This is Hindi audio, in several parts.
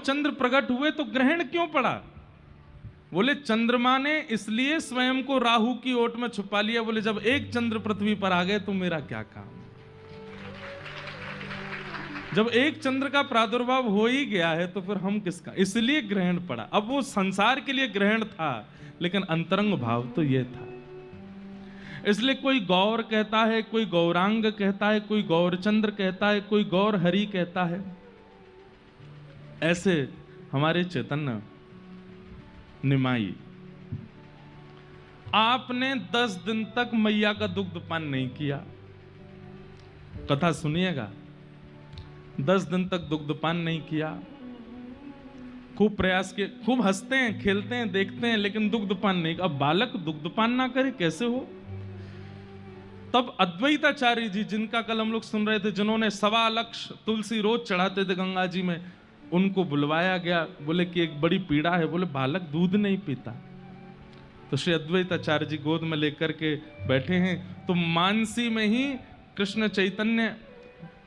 चंद्र प्रकट हुए तो ग्रहण क्यों पड़ा? बोले चंद्रमा ने इसलिए स्वयं को राहु की ओट में छुपा लिया। बोले जब एक चंद्र पृथ्वी पर आ गए तो मेरा क्या काम? जब एक चंद्र का प्रादुर्भाव हो ही गया है तो फिर हम किसका? इसलिए ग्रहण पड़ा। अब वो संसार के लिए ग्रहण था, लेकिन अंतरंग भाव तो ये था। इसलिए कोई गौर कहता है, कोई गौरांग कहता है, कोई गौरचंद्र कहता है, कोई गौर हरि कहता है। ऐसे हमारे चैतन्य निमाई, आपने 10 दिन तक मैया का दुग्ध पान नहीं किया। कथा सुनिएगा, 10 दिन तक दुग्ध पान नहीं किया। खूब प्रयास किए, खूब हंसते हैं, खेलते हैं, देखते हैं, लेकिन दुग्ध पान नहीं। अब बालक दुग्ध पान ना करे कैसे हो? तब अद्वैताचार्य जी, जिनका कल हम लोग सुन रहे थे, जिन्होंने 1.25 लाख तुलसी रोज चढ़ाते थे गंगा जी में, उनको बुलवाया गया। बोले कि एक बड़ी पीड़ा है। बोले बालक दूध नहीं पीता। तो श्री अद्वैताचार्य जी गोद में लेकर के बैठे हैं। तो मानसी में ही कृष्ण चैतन्य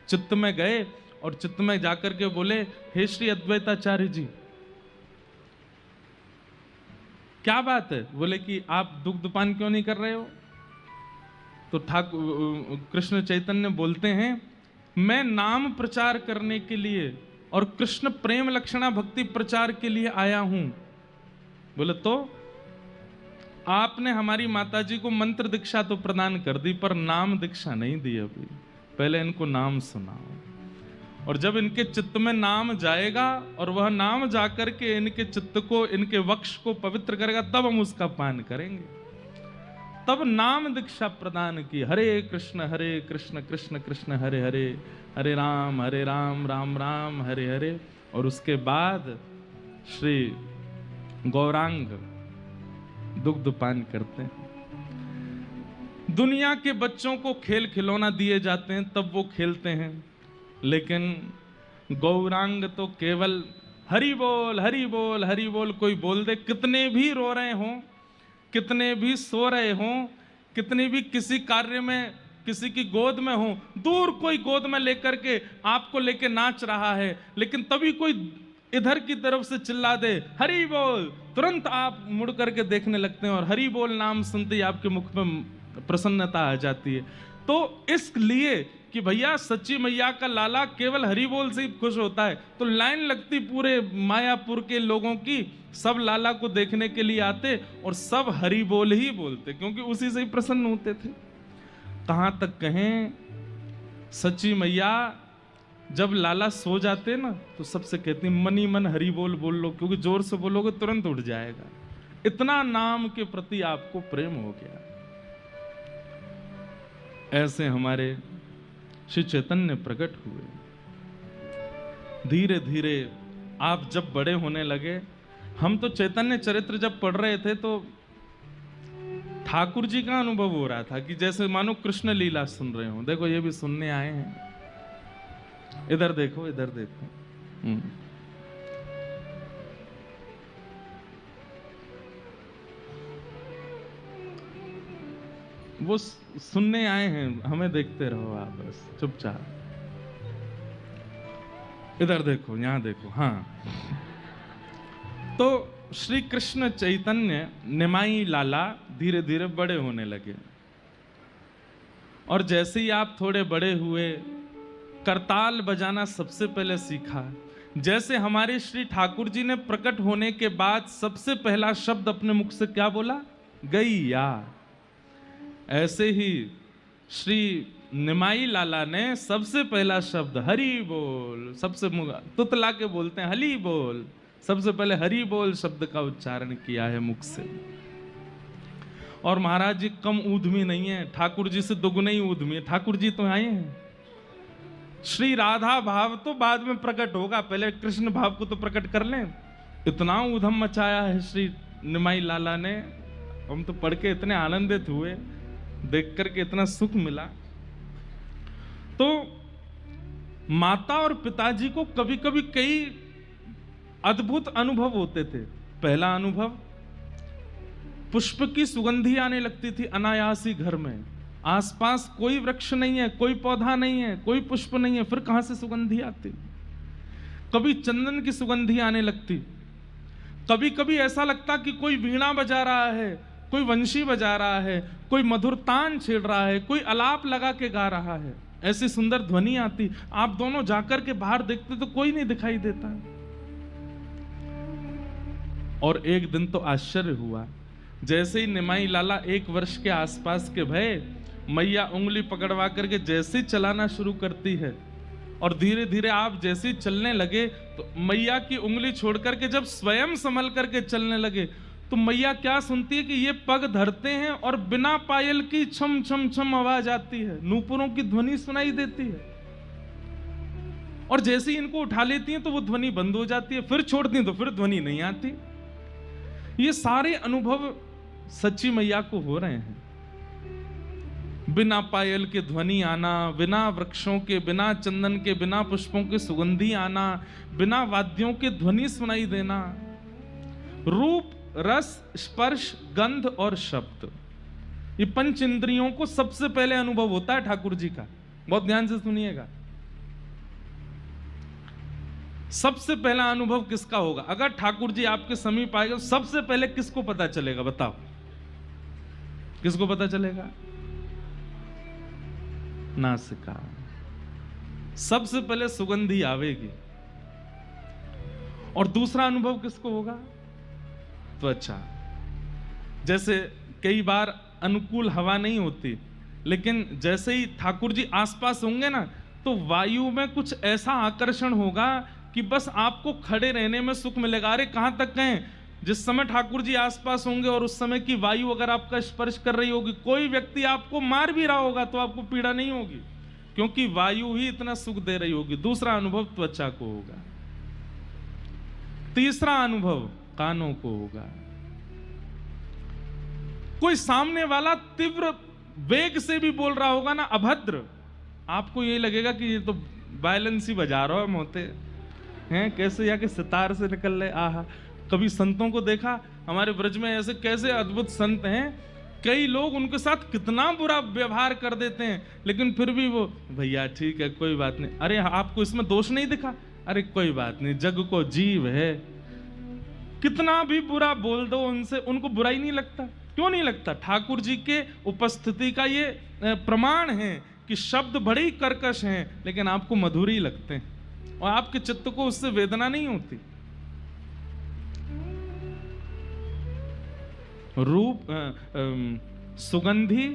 चित्त में गए और चित्त में जाकर के बोले, हे श्री अद्वैताचार्य जी, क्या बात है? बोले कि आप दुग्धपान क्यों नहीं कर रहे हो? तो ठाकुर कृष्ण चैतन्य बोलते हैं, मैं नाम प्रचार करने के लिए और कृष्ण प्रेम लक्षणा भक्ति प्रचार के लिए आया हूं। बोले तो आपने हमारी माताजी को मंत्र दीक्षा तो प्रदान कर दी, पर नाम दीक्षा नहीं दी अभी। पहले इनको नाम सुनाओ, और जब इनके चित्त में नाम जाएगा और वह नाम जाकर के इनके चित्त को, इनके वक्ष को पवित्र करेगा, तब हम उसका पान करेंगे। तब नाम दीक्षा प्रदान की। हरे कृष्ण कृष्ण कृष्ण हरे हरे, हरे राम राम राम हरे हरे। और उसके बाद श्री गौरांग दुग्ध पान करते हैं। दुनिया के बच्चों को खेल खिलौना दिए जाते हैं, तब वो खेलते हैं, लेकिन गौरांग तो केवल हरि बोल हरि बोल हरि बोल। कोई बोल दे, कितने भी रो रहे हों, कितने भी सो रहे हों, कितने भी किसी कार्य में किसी की गोद में हो, दूर कोई गोद में लेकर के आपको लेके नाच रहा है, लेकिन तभी कोई इधर की तरफ से चिल्ला दे हरि बोल, तुरंत आप मुड़ करके देखने लगते हैं और हरि बोल नाम सुनते ही आपके मुख में प्रसन्नता आ जाती है। तो इसलिए कि भैया सच्ची मैया का लाला केवल हरि बोल से ही खुश होता है, तो लाइन लगती पूरे मायापुर के लोगों की, सब लाला को देखने के लिए आते और सब हरि बोल ही बोलते, क्योंकि उसी से ही प्रसन्न होते थे। कहां तक कहें, सच्ची मैया जब लाला सो जाते ना तो सबसे कहती मन ही मन हरि बोल बोल लो, क्योंकि जोर से बोलोगे तुरंत उठ जाएगा। इतना नाम के प्रति आपको प्रेम हो गया। ऐसे हमारे श्री चैतन्य प्रकट हुए। धीरे धीरे आप जब बड़े होने लगे, हम तो चैतन्य चरित्र जब पढ़ रहे थे तो ठाकुर जी का अनुभव हो रहा था कि जैसे मानो कृष्ण लीला सुन रहे हो। देखो ये भी सुनने आए हैं, इधर देखो इधर देखो। वो सुनने आए हैं, हमें देखते रहो आप बस चुपचाप। इधर देखो, यहां देखो। हाँ, तो श्री कृष्ण चैतन्य निमाई लाला धीरे धीरे बड़े होने लगे, और जैसे ही आप थोड़े बड़े हुए, करताल बजाना सबसे पहले सीखा। जैसे हमारे श्री ठाकुर जी ने प्रकट होने के बाद सबसे पहला शब्द अपने मुख से क्या बोला? गैया। ऐसे ही श्री निमाई लाला ने सबसे पहला शब्द हरि बोल, सबसे तुतला के बोलते हैं हरि बोल, सबसे पहले हरि बोल शब्द का उच्चारण किया है मुख से। और महाराज जी कम ऊधमी नहीं है, ठाकुर जी से दुगुने ही ऊधमी है। ठाकुर जी तो आए हैं, श्री राधा भाव तो बाद में प्रकट होगा, पहले कृष्ण भाव को तो प्रकट कर लें। इतना ऊधम मचाया है श्री निमाई लाला ने, हम तो पढ़ के इतने आनंदित हुए, देख करके इतना सुख मिला। तो माता और पिताजी को कभी कभी कई अद्भुत अनुभव होते थे। पहला अनुभव, पुष्प की सुगंधी आने लगती थी अनायासी घर में। आसपास कोई वृक्ष नहीं है, कोई पौधा नहीं है, कोई पुष्प नहीं है, फिर कहां से सुगंधी आती? कभी चंदन की सुगंधी आने लगती, कभी कभी ऐसा लगता कि कोई वीणा बजा रहा है, कोई वंशी बजा रहा है, कोई मधुर तान छेड़ रहा है, कोई अलाप लगा के गा रहा है, ऐसी सुंदर ध्वनि आती। आप दोनों जाकर के बाहर देखते तो कोई नहीं दिखाई देता। और एक दिन तो आश्चर्य हुआ, जैसे ही निमाई लाला 1 वर्ष के आसपास के भय, मैया उंगली पकड़वा करके जैसे ही चलाना शुरू करती है और धीरे धीरे आप जैसे ही चलने लगे तो मैया की उंगली छोड़ करके जब स्वयं संभल करके चलने लगे तो मैया क्या सुनती है कि ये पग धरते हैं और बिना पायल की छम छम छम आवाज आती है, नूपुरों की ध्वनि सुनाई देती है। और जैसे ही इनको उठा लेती हैं तो वो ध्वनि बंद हो जाती है, फिर छोड़ती हैं तो फिर ध्वनि नहीं आती। ये सारे अनुभव सच्ची मैया को हो रहे हैं। बिना पायल के ध्वनि आना, बिना वृक्षों के, बिना चंदन के, बिना पुष्पों के सुगंधी आना, बिना वाद्यों के ध्वनि सुनाई देना। रूप, रस, स्पर्श, गंध और शब्द, ये 5 इंद्रियों को सबसे पहले अनुभव होता है ठाकुर जी का। बहुत ध्यान से सुनिएगा। सबसे पहला अनुभव किसका होगा? अगर ठाकुर जी आपके समीप आएगा सबसे पहले किसको पता चलेगा? बताओ, किसको पता चलेगा? नासिका। सबसे पहले सुगंधी आवेगी। और दूसरा अनुभव किसको होगा? त्वचा। जैसे कई बार अनुकूल हवा नहीं होती, लेकिन जैसे ही ठाकुर जी आसपास होंगे ना तो वायु में कुछ ऐसा आकर्षण होगा कि बस आपको खड़े रहने में सुख मिलेगा। अरे कहां तक गए? जिस समय ठाकुर जी आसपास होंगे और उस समय की वायु अगर आपका स्पर्श कर रही होगी, कोई व्यक्ति आपको मार भी रहा होगा तो आपको पीड़ा नहीं होगी, क्योंकि वायु ही इतना सुख दे रही होगी। दूसरा अनुभव त्वचा को होगा। तीसरा अनुभव कानों को होगा। कोई सामने वाला तीव्र वेग से भी बोल रहा होगा ना, अभद्र, आपको यही लगेगा कि ये तो वायलेंस ही बजा रहा है, मोते हैं कैसे या कि सितार से निकल रहे। आहा, कभी संतों को देखा हमारे ब्रज में, ऐसे कैसे अद्भुत संत हैं, कई लोग उनके साथ कितना बुरा व्यवहार कर देते हैं, लेकिन फिर भी वो भैया ठीक है कोई बात नहीं, अरे आपको इसमें दोष नहीं दिखा, अरे कोई बात नहीं, जग को जीव है। कितना भी बुरा बोल दो उनसे, उनको बुरा ही नहीं लगता। क्यों नहीं लगता? ठाकुर जी के उपस्थिति का ये प्रमाण है कि शब्द बड़े ही कर्कश हैं लेकिन आपको मधुर ही लगते हैं और आपके चित्त को उससे वेदना नहीं होती। रूप, सुगंधी,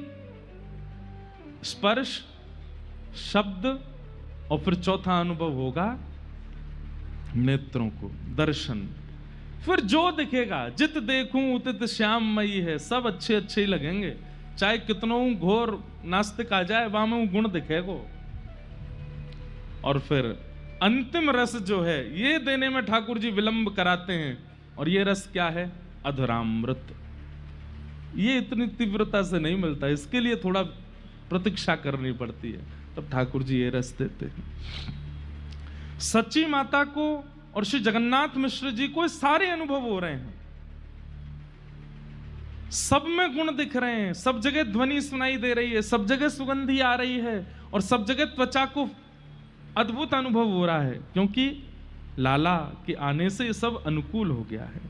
स्पर्श, शब्द, और फिर चौथा अनुभव होगा नेत्रों को, दर्शन। फिर जो दिखेगा, जित देखूं उतित श्याममयी है, सब अच्छे अच्छे ही लगेंगे, चाहे कितनों घोर नास्तिक आ जाए वहां में वो गुण दिखेगो। और फिर अंतिम रस जो है ये देने में ठाकुर जी विलंब कराते हैं, और ये रस क्या है? अधरामृत। ये इतनी तीव्रता से नहीं मिलता, इसके लिए थोड़ा प्रतीक्षा करनी पड़ती है, तब ठाकुर जी ये रस देते हैं। सच्ची माता को और श्री जगन्नाथ मिश्र जी को सारे अनुभव हो रहे हैं, सब में गुण दिख रहे हैं, सब जगह ध्वनि सुनाई दे रही है, सब जगह सुगंधी आ रही है, और सब जगह त्वचा को अद्भुत अनुभव हो रहा है, क्योंकि लाला के आने से ये सब अनुकूल हो गया है।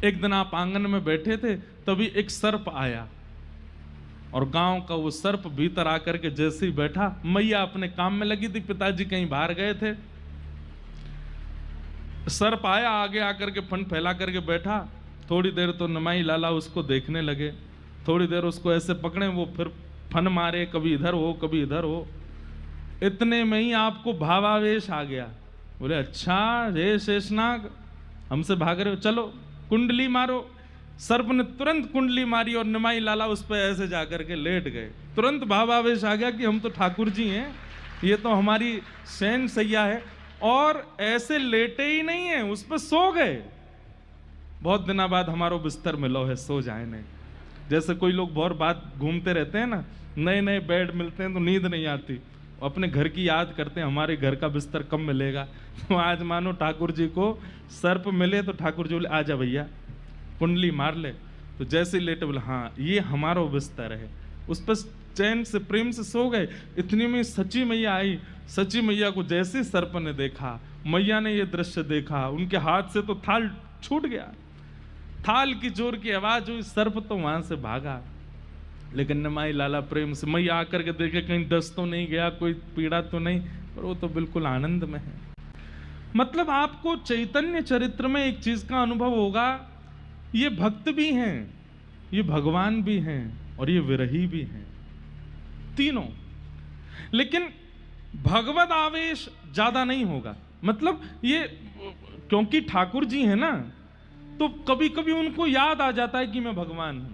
एक दिन आप आंगन में बैठे थे, तभी एक सर्प आया, और गांव का वो सर्प भीतर आकर के जैसे ही बैठा, मैया अपने काम में लगी थी, पिताजी कहीं बाहर गए थे, सर्प आया, आगे आकर के फन फैला करके बैठा। थोड़ी देर तो निमाई लाला उसको देखने लगे, थोड़ी देर उसको ऐसे पकड़े, वो फिर फन मारे, कभी इधर हो कभी इधर हो। इतने में ही आपको भावावेश आ गया, बोले अच्छा रे शेषनाग हमसे भाग रहे हो, चलो कुंडली मारो। सर्प ने तुरंत कुंडली मारी और निमाई लाला उस पर ऐसे जाकर के लेट गए। तुरंत भावावेश आ गया कि हम तो ठाकुर जी हैं, ये तो हमारी शयन सैया है, और ऐसे लेटे ही नहीं है, उस पर सो गए। बहुत दिनों बाद हमारो बिस्तर मिलो है, सो जाए नहीं। जैसे कोई लोग बहुत बात घूमते रहते हैं ना, नए नए बेड मिलते हैं तो नींद नहीं आती, अपने घर की याद करते हैं, हमारे घर का बिस्तर कब मिलेगा। तो आज मानो ठाकुर जी को सर्प मिले तो ठाकुर जी बोले आजा भैया कुंडली मार ले, तो जैसे लेटे बोले हाँ ये हमारा बिस्तर है, उस पर चैन से प्रेम से सो गए। इतनी में सची मैया आई। सची मैया को जैसे सर्प ने देखा, मैया ने ये दृश्य देखा, उनके हाथ से तो थाल छूट गया। थाल की जोर की आवाज हुई, सर्प तो वहां से भागा। लेकिन निमाई लाला प्रेम से मैया आकर के देखे कहीं डस तो नहीं गया, कोई पीड़ा तो नहीं, पर वो तो बिल्कुल आनंद में है। मतलब आपको चैतन्य चरित्र में एक चीज का अनुभव होगा, ये भक्त भी हैं, ये भगवान भी हैं और ये विरही भी हैं, तीनों। लेकिन भगवत आवेश ज्यादा नहीं होगा। मतलब ये क्योंकि ठाकुर जी है ना, तो कभी कभी उनको याद आ जाता है कि मैं भगवान हूं।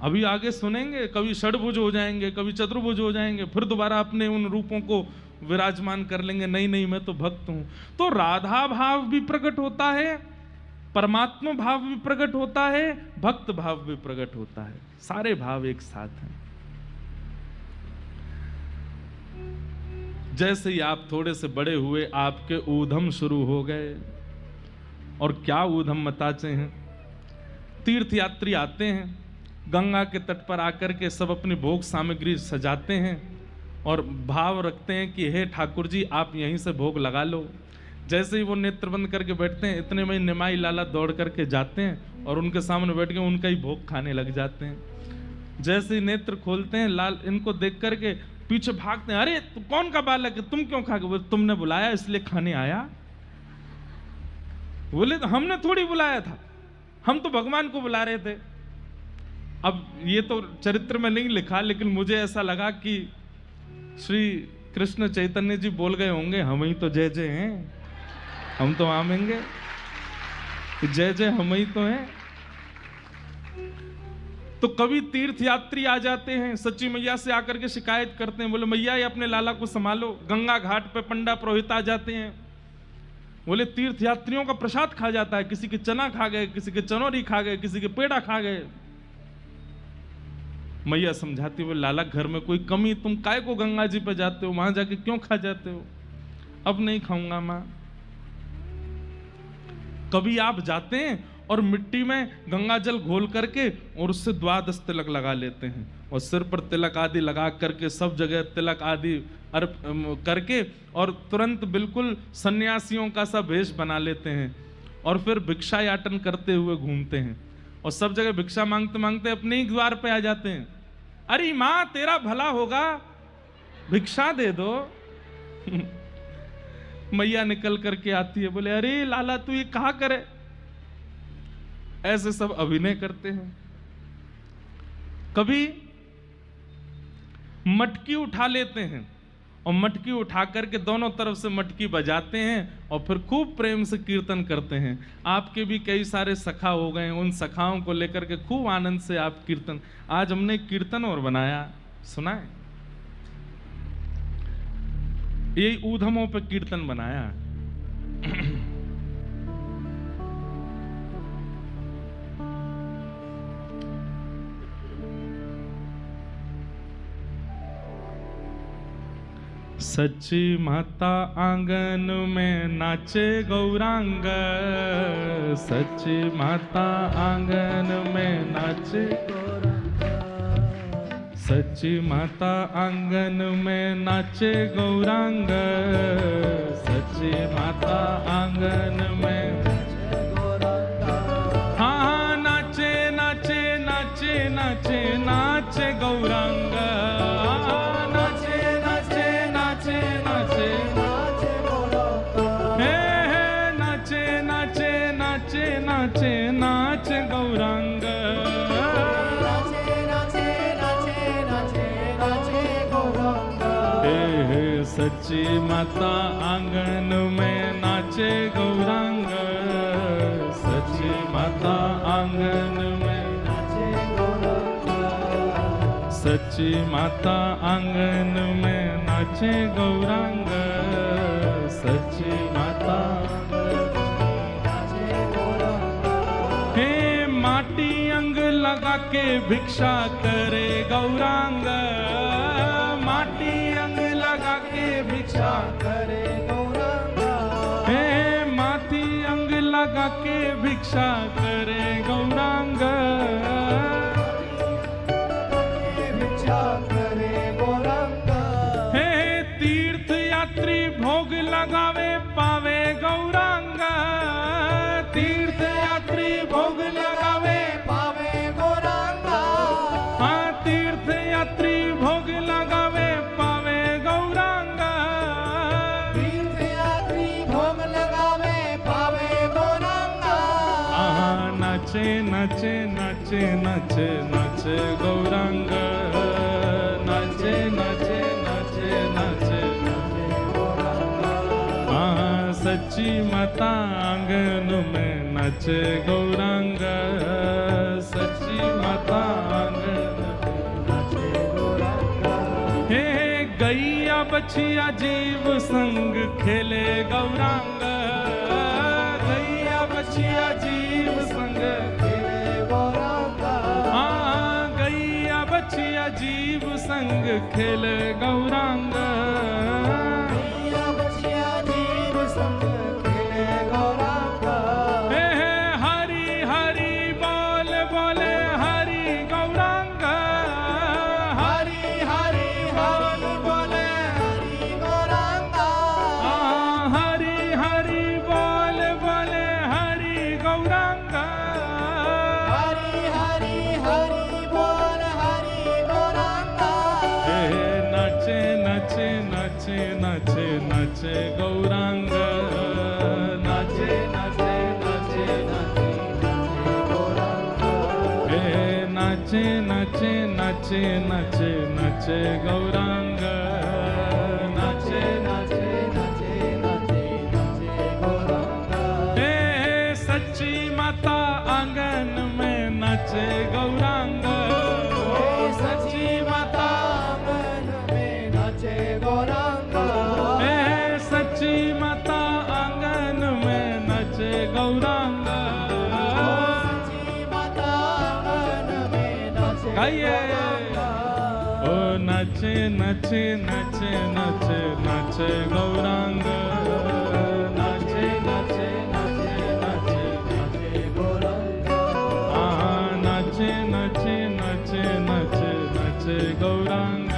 अभी आगे सुनेंगे, कभी षडभुज हो जाएंगे, कभी चतुर्भुज हो जाएंगे, फिर दोबारा अपने उन रूपों को विराजमान कर लेंगे, नहीं नहीं मैं तो भक्त हूं। तो राधा भाव भी प्रकट होता है, परमात्मा भाव भी प्रकट होता है, भक्त भाव भी प्रकट होता है, सारे भाव एक साथ हैं। जैसे ही आप थोड़े से बड़े हुए, आपके ऊधम शुरू हो गए। और क्या ऊधम मताचे हैं। तीर्थ यात्री आते हैं, गंगा के तट पर आकर के सब अपनी भोग सामग्री सजाते हैं और भाव रखते हैं कि हे ठाकुर जी आप यहीं से भोग लगा लो। जैसे ही वो नेत्र बंद करके बैठते हैं, इतने में निमाई लाला दौड़ करके जाते हैं और उनके सामने बैठ के उनका ही भोग खाने लग जाते हैं। जैसे ही नेत्र खोलते हैं, लाल इनको देख करके पीछे भागते हैं, अरे तू कौन का बालक है, तुम क्यों खा गए? तुमने बुलाया इसलिए खाने आया। बोले तो हमने थोड़ी बुलाया था, हम तो भगवान को बुला रहे थे। अब ये तो चरित्र में नहीं लिखा, लेकिन मुझे ऐसा लगा कि श्री कृष्ण चैतन्य जी बोल गए होंगे, हम ही तो जय जय हैं, हम तो आमेंगे, जय जय हम ही तो हैं। तो कभी तीर्थ यात्री आ जाते हैं, सच्ची मैया से आकर के शिकायत करते हैं, बोले मैया ये अपने लाला को संभालो। गंगा घाट पे पंडा पुरोहित आ जाते हैं, बोले तीर्थ यात्रियों का प्रसाद खा जाता है, किसी के चना खा गए, किसी के चनौरी खा गए, किसी के पेड़ा खा गए। मैया समझाती, बोले लाला घर में कोई कमी, तुम काय को गंगा जी पे जाते हो, वहां जाके क्यों खा जाते हो? अब नहीं खाऊंगा मां। कभी आप जाते हैं और मिट्टी में गंगा जल घोल करके और उससे 12 तिलक लगा लेते हैं और सिर पर तिलक आदि लगा करके सब जगह तिलक आदि अर्प करके और तुरंत बिल्कुल सन्यासियों का सा वेश बना लेते हैं और फिर भिक्षा याटन करते हुए घूमते हैं और सब जगह भिक्षा मांगते मांगते अपने ही द्वार पे आ जाते हैं। अरे माँ तेरा भला होगा, भिक्षा दे दो। मैया निकल करके आती है, बोले अरे लाला तू ये कहा करे। ऐसे सब अभिनय करते हैं। कभी मटकी उठा लेते हैं और मटकी उठा करके दोनों तरफ से मटकी बजाते हैं और फिर खूब प्रेम से कीर्तन करते हैं। आपके भी कई सारे सखा हो गए, उन सखाओं को लेकर के खूब आनंद से आप कीर्तन। आज हमने कीर्तन और बनाया, सुना है, यही ऊधमों पे कीर्तन बनाया। सच्ची माता आंगन में नाचे गौरांग, सच्ची माता आंगन में नाचे गौरांग, सच्ची माता आंगन में नाचे गौरांग, सच्ची माता आंगन में नाचे गौरांग। हाँ हाँ नाचे नाचे नाचे नाचे नाचे गौरांग, नाचे नाचे गौरांग, नाचे नाचे नाचे नाचे नाचे गौरांग। हे हे सच्ची माता आंगन में नाचे गौरांग, सच्ची माता आंगन में नाचे गौरांग, सच्ची माता आंगन में नाचे गौरांग, सच्ची माता माटी अंग लगा के भिक्षा करे गौरांग, माटी अंग लगा के भिक्षा करे गौरांग, हे माटी अंग लगा के भिक्षा करे गौरांग, भिक्षा नाचे नाचे नाचे नाचे नाचे गौरांग नाचे नाचे नाचे नाचे हाँ सच्ची माता आंगन में नाचे गौरांग सच्ची माता आंगन में नाचे गौरांग हे गैया बछिया जीव संग खेले गौरांग गैया बछिया जीव संग खेले गौरांग हाँ गैया बछिया जीव संग खेले गौरांग नाचे गौरांग नाचे नाचे नाचे नाचे गौरांग हे नाचे नाचे नाचे नाचे नाचे गौरांग नाचे नाचे नाचे नाचे नाचे गौरांग हे सच्ची माता आंगन में नाचे गौरांग सच्ची माता आंगन में नाचे गौरांग सच्ची माता आंगन में नाचे गौरांग सच्ची माता आंगन में नाचे गाइए ओ नाचे नाचे नाचे नाचे नाचे गौरांग नाचे नाचे नाचे नाचे नाचे गौरांग हाँ नाचे नाचे नाचे नाचे नाचे गौरांग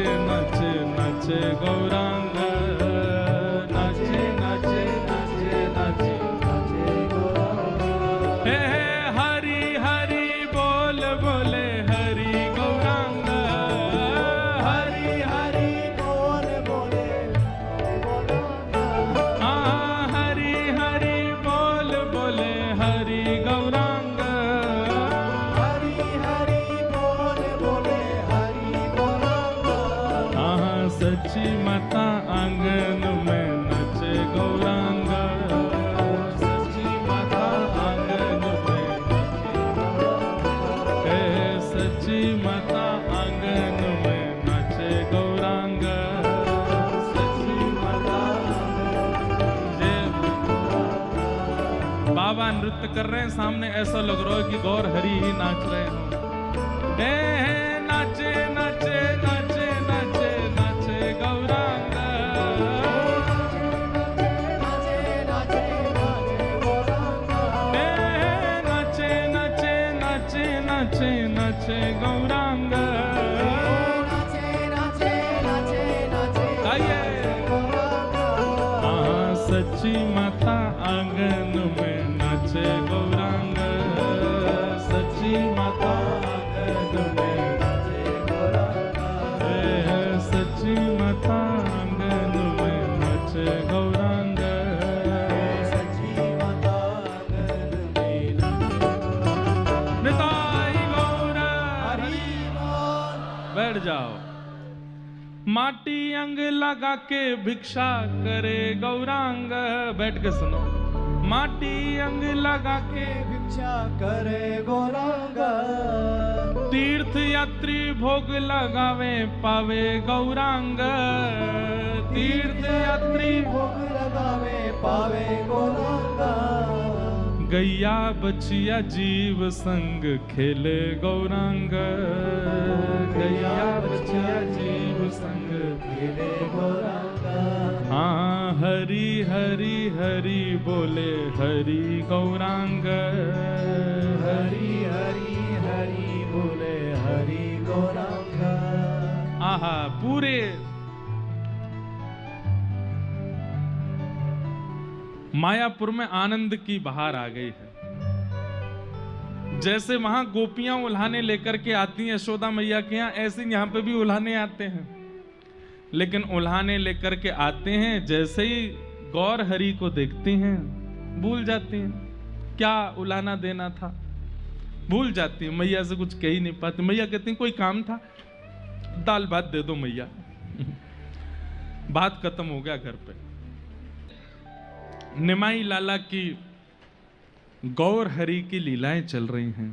नाचे गौरांग नाचे नाचे नाचे नाचे नाचे गौरांग हे हरि हरि बोल बोले हरि गौरांग हरि हरि बोल बोले हाँ हरि हरि बोल बोले हरि गौरांग हरि हरि बोल बोले हरि गौरांग हाँ सच्ची माता आंगन में नाचे गौरांग सच्ची माता आंगन में नाचे गौरांग सच्ची माता आंगन में नाचे गौरांग सच्ची माता बाबा नृत्य कर रहे हैं सामने ऐसा लग रहा है कि गौर हरि ही नाच रहे हो नाचे नाचे नाचे नाचे नाचे गौरांग नाचे नाचे नाचे नाचे नाचे गौरांग हाँ सच्ची माता आंगन में नाचे गौरांग सच्ची माता आंगन में नाचे गौरांग सच्ची माता आंगन में नाचे गौरांग सच्ची माता आंगन में निताई गौर हरि बोल बैठ जाओ माटी अंग लगा के भिक्षा करे गौरांग बैठ के सुनो माटी अंग लगा के भिक्षा करे गौरांग तीर्थ यात्री भोग लगावे पावे गौरांग, तीर्थ यात्री भोग लगावे पावे गौरांग। गैया बचिया जीव संग खेले गौरांग, गैया बचिया जीव संग खेले गौरांग। हाँ हरि हरि हरि बोले हरि गौरांग, हरि हरि हरि बोले हरि गौरांग। आहा पूरे मायापुर में आनंद की बहार आ गई है। जैसे वहां गोपियां उल्हाने लेकर के आती हैं यशोदा मैया के यहाँ, ऐसे यहाँ पे भी उल्हाने आते हैं। लेकिन उल्हाने लेकर के आते हैं, जैसे ही गौर हरि को देखते हैं भूल जाते हैं क्या उल्हाना देना था, भूल जाती है। मैया से कुछ कह ही नहीं पाती। मैया कहती कोई काम था, दाल भात दे दो मैया। बात खत्म हो गया घर पे। निमाई लाला की गौर हरि की लीलाएं चल रही हैं।